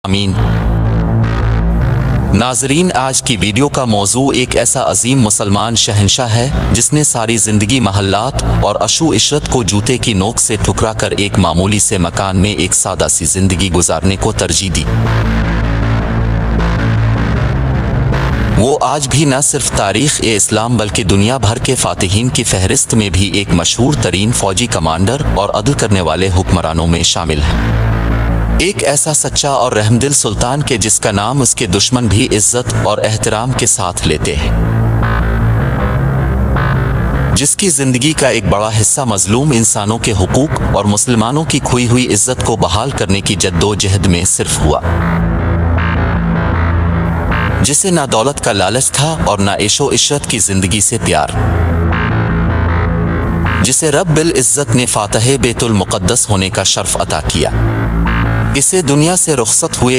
آمین۔ ناظرین، آج کی ویڈیو کا موضوع ایک ایسا عظیم مسلمان شہنشاہ ہے جس نے ساری زندگی محلات اور عشو عشرت کو جوتے کی نوک سے ٹھکرا کر ایک معمولی سے مکان میں ایک سادہ سی زندگی گزارنے کو ترجیح دی۔ وہ آج بھی نہ صرف تاریخ اسلام بلکہ دنیا بھر کے فاتحین کی فہرست میں بھی ایک مشہور ترین فوجی کمانڈر اور عدل کرنے والے حکمرانوں میں شامل ہیں۔ ایک ایسا سچا اور رحمدل سلطان کے جس کا نام اس کے دشمن بھی عزت اور احترام کے ساتھ لیتے ہیں، جس کی زندگی کا ایک بڑا حصہ مظلوم انسانوں کے حقوق اور مسلمانوں کی کھوئی ہوئی عزت کو بحال کرنے کی جدوجہد میں صرف ہوا، جسے نہ دولت کا لالچ تھا اور نہ عیش و عشرت کی زندگی سے پیار، جسے رب العزت نے فاتح بیت المقدس ہونے کا شرف عطا کیا۔ اسے دنیا سے رخصت ہوئے